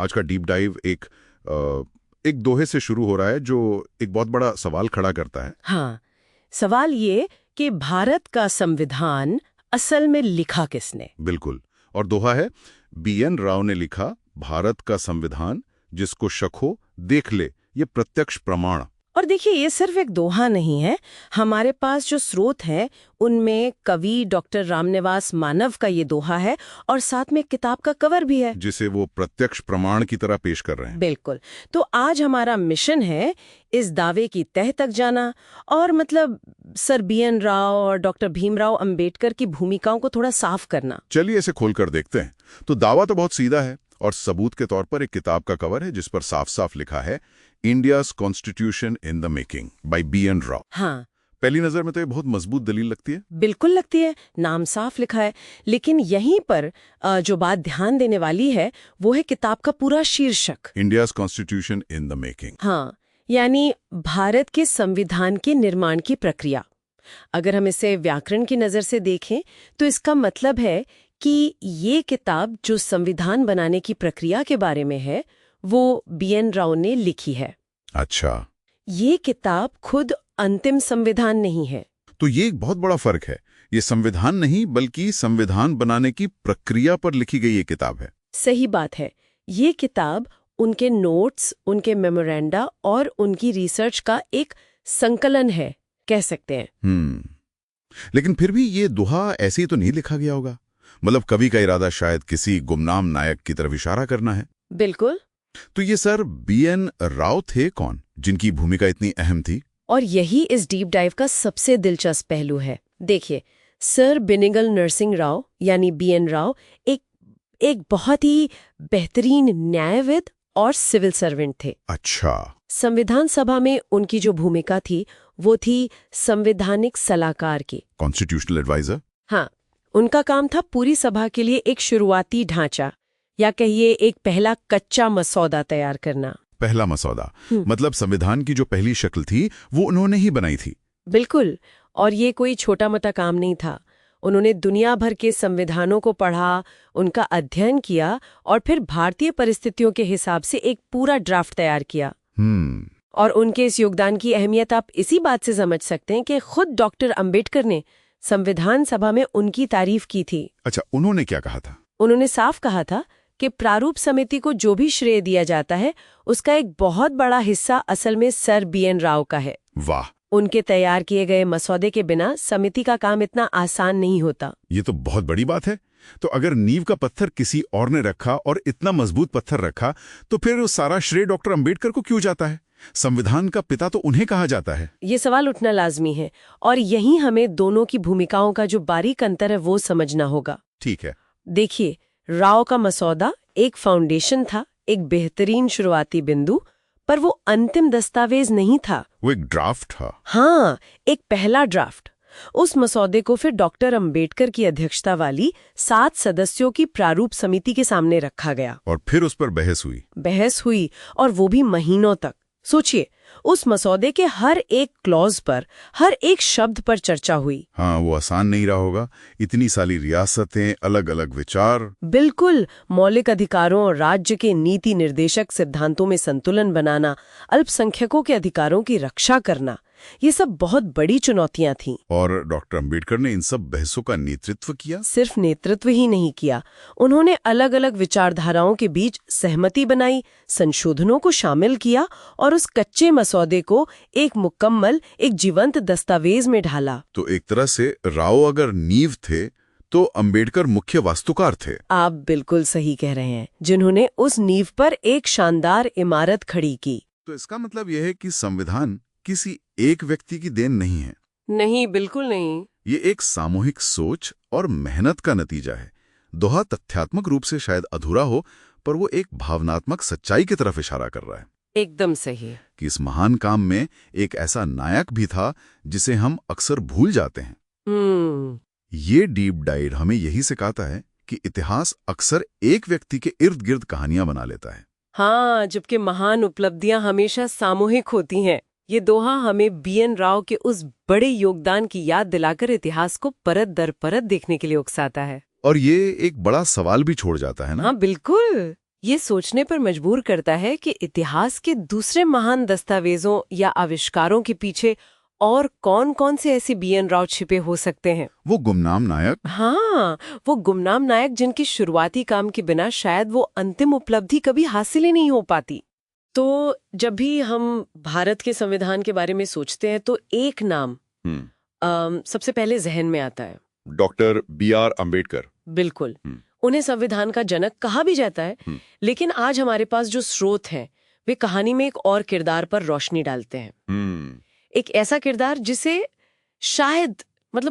आज का deep dive एक दोहे से शुरू हो रहा है जो एक बहुत बड़ा सवाल खड़ा करता है। हाँ, सवाल ये कि भारत का संविधान असल में लिखा किसने? बिल्कुल। और दोहा है, बीएन राव ने लिखा, भारत का संविधान जिसको शक हो देख ले, ये प्रत्यक्ष प्रमाण। और देखिए, ये सिर्फ एक दोहा नहीं है। हमारे पास जो स्रोत है उनमें कवि डॉक्टर रामनिवास मानव का ये दोहा है और साथ में किताब का कवर भी है जिसे वो प्रत्यक्ष प्रमाण की तरह पेश कर रहे हैं। बिल्कुल। तो आज हमारा मिशन है इस दावे की तह तक जाना और मतलब सर बीएन राव और डॉक्टर भीमराव अंबेडकर की भूमिकाओं को थोड़ा साफ करना। चलिए इसे खोलकर देखते हैं। तो दावा तो बहुत सीधा है और सबूत के तौर पर एक किताब का कवर है जिस पर साफ साफ लिखा है, India's constitution in the making by B N Rau. हाँ, पहली नजर में तो ये बहुत मजबूत दलील लगती है। बिल्कुल लगती है, नाम साफ लिखा है। लेकिन यहीं पर जो बात ध्यान देने वाली है वो है किताब का पूरा शीर्षक, India's constitution in the making. हाँ, यानी भारत के संविधान के निर्माण की प्रक्रिया। अगर हम इसे व्याकरण की नजर से देखें तो इसका मतलब है कि ये किताब जो संविधान बनाने की प्रक्रिया के बारे में है वो बीएन राव ने लिखी है। अच्छा, ये किताब खुद अंतिम संविधान नहीं है। तो ये एक बहुत बड़ा फर्क है। ये संविधान नहीं बल्कि संविधान बनाने की प्रक्रिया पर लिखी गई ये किताब है। सही बात है। ये किताब उनके नोट्स, उनके मेमोरेंडा और उनकी रिसर्च का एक संकलन है, कह सकते हैं। लेकिन फिर भी ये दोहा ऐसे ही तो नहीं लिखा गया होगा। मतलब कवि का इरादा शायद किसी गुमनाम नायक की तरफ इशारा करना है। बिल्कुल। तो ये सर बीएन राव थे कौन, जिनकी भूमिका इतनी अहम थी? और यही इस डीप डाइव का सबसे दिलचस्प पहलू है। देखिए, सर बिनिगल नरसिंह राव यानी बीएन राव एक बहुत ही बेहतरीन न्यायविद और सिविल सर्वेंट थे। अच्छा। संविधान सभा में उनकी जो भूमिका थी वो थी संवैधानिक सलाहकार की, कॉन्स्टिट्यूशनल एडवाइजर। हाँ, उनका काम था पूरी सभा के लिए एक शुरुआती ढांचा या कहिए एक पहला कच्चा मसौदा तैयार करना। पहला मसौदा मतलब संविधान की जो पहली शक्ल थी वो उन्होंने ही बनाई थी। बिल्कुल। और ये कोई छोटा मोटा काम नहीं था। उन्होंने दुनिया भर के संविधानों को पढ़ा, उनका अध्ययन किया और फिर भारतीय परिस्थितियों के हिसाब से एक पूरा ड्राफ्ट तैयार किया। और उनके इस योगदान की अहमियत आप इसी बात से समझ सकते हैं कि खुद डॉक्टर अंबेडकर ने संविधान सभा में उनकी तारीफ की थी। अच्छा, उन्होंने क्या कहा था? उन्होंने साफ कहा था कि प्रारूप समिति को जो भी श्रेय दिया जाता है उसका एक बहुत बड़ा हिस्सा असल में सर बीएन राव का है। वाह! उनके तैयार किए गए मसौदे के बिना समिति का काम इतना आसान नहीं होता। ये तो बहुत बड़ी बात है। तो अगर नींव का पत्थर किसी और ने रखा और इतना मजबूत पत्थर रखा तो फिर सारा श्रेय डॉक्टर अंबेडकर को क्यों जाता है? संविधान का पिता तो उन्हें कहा जाता है। ये सवाल उठना लाजमी है और यही हमें दोनों की भूमिकाओं का जो बारीक अंतर है वो समझना होगा। ठीक है। देखिए, राव का मसौदा एक फाउंडेशन था, एक बेहतरीन शुरुआती बिंदु, पर वो अंतिम दस्तावेज नहीं था। वो एक ड्राफ्ट था। हाँ, एक पहला ड्राफ्ट। उस मसौदे को फिर डॉक्टर अंबेडकर की अध्यक्षता वाली 7 सदस्यों की प्रारूप समिति के सामने रखा गया और फिर उस पर बहस हुई और वो भी महीनों तक। सोचिए, उस मसौदे के हर एक क्लॉज पर, हर एक शब्द पर चर्चा हुई। हाँ, वो आसान नहीं रहा होगा। इतनी सारी रियासतें, अलग अलग विचार। बिल्कुल। मौलिक अधिकारों और राज्य के नीति निर्देशक सिद्धांतों में संतुलन बनाना, अल्पसंख्यकों के अधिकारों की रक्षा करना, ये सब बहुत बड़ी चुनौतियां थीं। और डॉक्टर अंबेडकर ने इन सब बहसों का नेतृत्व किया। सिर्फ नेतृत्व ही नहीं किया, उन्होंने अलग अलग विचारधाराओं के बीच सहमति बनाई, संशोधनों को शामिल किया और उस कच्चे मसौदे को एक मुकम्मल, एक जीवंत दस्तावेज में ढाला। तो एक तरह से राव अगर नींव थे तो अंबेडकर मुख्य वास्तुकार थे। आप बिल्कुल सही कह रहे हैं, जिन्होंने उस नींव पर एक शानदार इमारत खड़ी की। तो इसका मतलब यह है कि संविधान किसी एक व्यक्ति की देन नहीं है। नहीं, बिल्कुल नहीं। ये एक सामूहिक सोच और मेहनत का नतीजा है। दोहा तथ्यात्मक रूप से शायद अधूरा हो, पर वो एक भावनात्मक सच्चाई की तरफ इशारा कर रहा है। एकदम सही। कि इस महान काम में एक ऐसा नायक भी था जिसे हम अक्सर भूल जाते हैं। ये डीप डाइव हमें यही सिखाता है कि इतिहास अक्सर एक व्यक्ति के इर्द गिर्द कहानियां बना लेता है। हाँ, जबकि महान उपलब्धियां हमेशा सामूहिक होती हैं। ये दोहा हमें बीएन राव के उस बड़े योगदान की याद दिलाकर इतिहास को परत दर परत देखने के लिए उकसाता है। और ये एक बड़ा सवाल भी छोड़ जाता है ना? हाँ, बिल्कुल। ये सोचने पर मजबूर करता है कि इतिहास के दूसरे महान दस्तावेजों या आविष्कारों के पीछे और कौन-कौन से ऐसे बी.एन. राव छिपे हो सकते हैं। वो गुमनाम नायक। हाँ, वो गुमनाम नायक जिनकी शुरुआती काम के बिना शायद वो अंतिम उपलब्धि कभी हासिल ही नहीं हो पाती। तो जब भी हम भारत के संविधान के बारे में सोचते हैं तो एक नाम सबसे पहले जहन में आता है, डॉक्टर B.R. अम्बेडकर। बिल्कुल। उन्हें संविधान का जनक कहा भी जाता है, लेकिन आज हमारे पास जो स्रोत हैं वे कहानी में एक और किरदार पर रोशनी डालते हैं। एक ऐसा किरदार जिसे शायद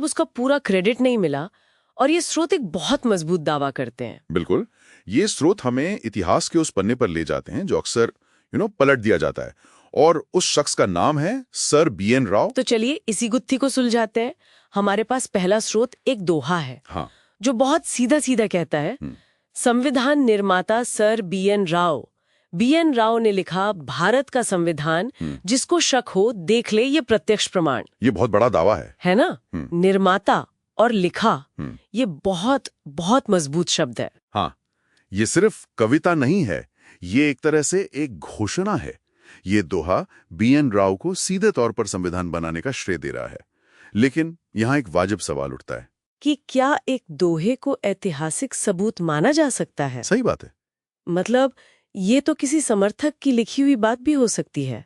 उसका पूरा क्रेडिट नहीं मिला, और ये स्रोत एक बहुत मजबूत दावा करते हैं। बिल्कुल, ये स्रोत हमें इतिहास के उस पन्ने पर ले जाते हैं जो अक्सर पलट दिया जाता है, और उस शख्स का नाम है सर B.N. राव। तो चलिए इसी गुत्थी को सुलझाते हैं। हमारे पास पहला स्रोत एक दोहा है, हाँ, जो बहुत सीधा सीधा कहता है, संविधान निर्माता sir B.N. Rao. B.N. Rao ने लिखा भारत का संविधान, जिसको शक हो देख ले ये प्रत्यक्ष प्रमाण। ये बहुत बड़ा दावा है ना? निर्माता और लिखा, ये बहुत बहुत मजबूत शब्द है। हाँ, ये सिर्फ कविता नहीं है, ये एक तरह से एक घोषणा है। ये दोहा B.N. राव को सीधे तौर पर संविधान बनाने का श्रेय दे रहा है। लेकिन यहाँ एक वाजिब सवाल उठता है कि क्या एक दोहे को ऐतिहासिक सबूत माना जा सकता है? सही बात है। ये तो किसी समर्थक की लिखी हुई बात भी हो सकती है।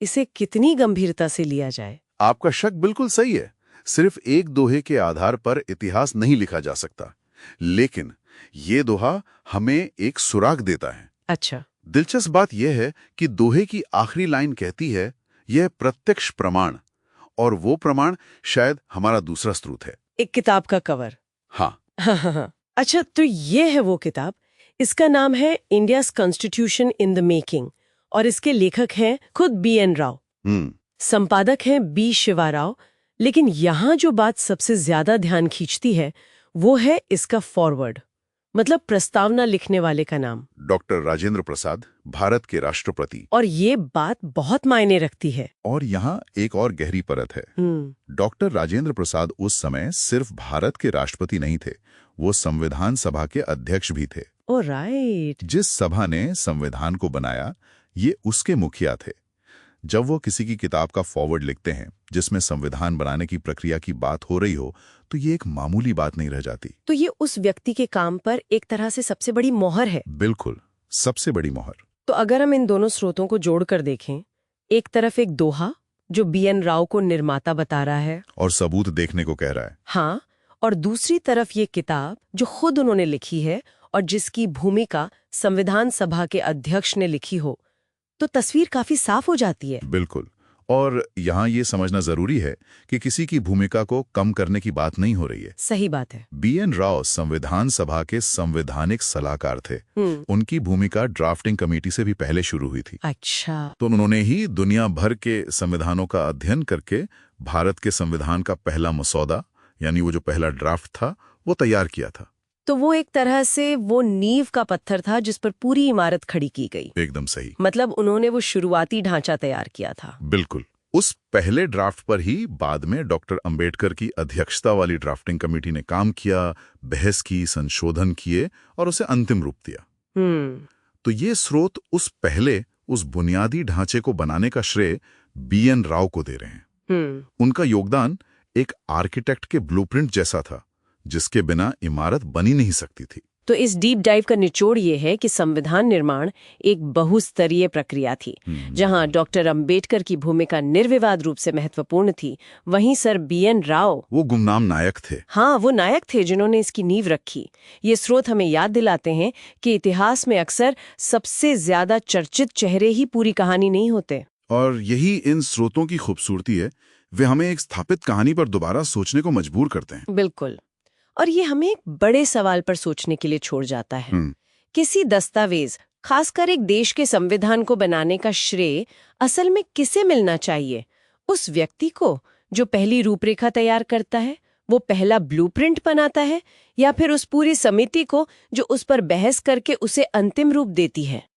इसे कितनी गंभीरता से लिया जाए? आपका शक बिल्कुल सही है। सिर्फ एक दोहे के आधार पर इतिहास नहीं लिखा जा सकता, लेकिन ये दोहा हमें एक सुराग देता है। अच्छा, दिलचस्प बात यह है कि दोहे की आखिरी लाइन कहती है, यह प्रत्यक्ष प्रमाण, और वो प्रमाण शायद हमारा दूसरा स्रोत है। एक किताब का कवर। हाँ। अच्छा, तो ये है वो किताब। इसका नाम है India's constitution in the making, और इसके लेखक हैं खुद B.N. राव। संपादक हैं B. शिवा राव। लेकिन यहाँ जो बात सबसे ज्यादा ध्यान खींचती है वो है इसका फॉरवर्ड, प्रस्तावना लिखने वाले का नाम, डॉक्टर राजेंद्र प्रसाद, भारत के राष्ट्रपति। और ये बात बहुत मायने रखती है। और यहाँ एक और गहरी परत है। डॉक्टर राजेंद्र प्रसाद उस समय सिर्फ भारत के राष्ट्रपति नहीं थे, वो संविधान सभा के अध्यक्ष भी थे। Oh right. जिस सभा ने संविधान को बनाया, ये उसके मुखिया थे। जब वो किसी की किताब का फॉरवर्ड लिखते हैं जिसमें संविधान बनाने की प्रक्रिया की बात हो रही हो, तो ये एक मामूली बात नहीं रह जाती। तो ये उस व्यक्ति के काम पर एक तरह से सबसे बड़ी मोहर है। बिल्कुल, सबसे बड़ी मोहर। तो अगर हम इन दोनों स्रोतों को जोड़कर देखें, एक तरफ एक दोहा जो B.N. राव को निर्माता बता रहा है और सबूत देखने को कह रहा है, हाँ, और दूसरी तरफ ये किताब जो खुद उन्होंने लिखी है और जिसकी भूमिका संविधान सभा के अध्यक्ष ने लिखी हो, तो तस्वीर काफी साफ हो जाती है। बिल्कुल। और यहाँ ये समझना जरूरी है कि किसी की भूमिका को कम करने की बात नहीं हो रही है। सही बात है। B.N. राव संविधान सभा के संवैधानिक सलाहकार थे। उनकी भूमिका ड्राफ्टिंग कमेटी से भी पहले शुरू हुई थी। अच्छा। तो उन्होंने ही दुनिया भर के संविधानों का अध्ययन करके भारत के संविधान का पहला मसौदा, यानी वो जो पहला ड्राफ्ट था, वो तैयार किया था। तो वो एक तरह से वो नींव का पत्थर था जिस पर पूरी इमारत खड़ी की गई। एकदम सही। उन्होंने वो शुरुआती ढांचा तैयार किया था। बिल्कुल। उस पहले ड्राफ्ट पर ही बाद में डॉक्टर अंबेडकर की अध्यक्षता वाली ड्राफ्टिंग कमेटी ने काम किया, बहस की, संशोधन किए और उसे अंतिम रूप दिया। तो ये स्रोत उस बुनियादी ढांचे को बनाने का श्रेय B.N. राव को दे रहे हैं। उनका योगदान एक आर्किटेक्ट के ब्लूप्रिंट जैसा था, जिसके बिना इमारत बनी नहीं सकती थी। तो इस डीप डाइव का निचोड़ ये है कि संविधान निर्माण एक बहुस्तरीय प्रक्रिया थी। जहां डॉक्टर अंबेडकर की भूमिका निर्विवाद रूप से महत्वपूर्ण थी, वहीं सर B.N. राव, वो गुमनाम नायक थे। हाँ, वो नायक थे जिन्होंने इसकी नींव रखी। ये स्रोत हमें याद दिलाते हैं कि इतिहास में अक्सर सबसे ज्यादा चर्चित चेहरे ही पूरी कहानी नहीं होते। और यही इन स्रोतों की खूबसूरती है, वे हमें एक स्थापित कहानी पर दोबारा सोचने को मजबूर करते हैं। बिल्कुल। और ये हमें एक बड़े सवाल पर सोचने के लिए छोड़ जाता है। किसी दस्तावेज, खासकर एक देश के संविधान को बनाने का श्रेय असल में किसे मिलना चाहिए? उस व्यक्ति को जो पहली रूपरेखा तैयार करता है, वो पहला ब्लूप्रिंट बनाता है, या फिर उस पूरी समिति को जो उस पर बहस करके उसे अंतिम रूप देती है?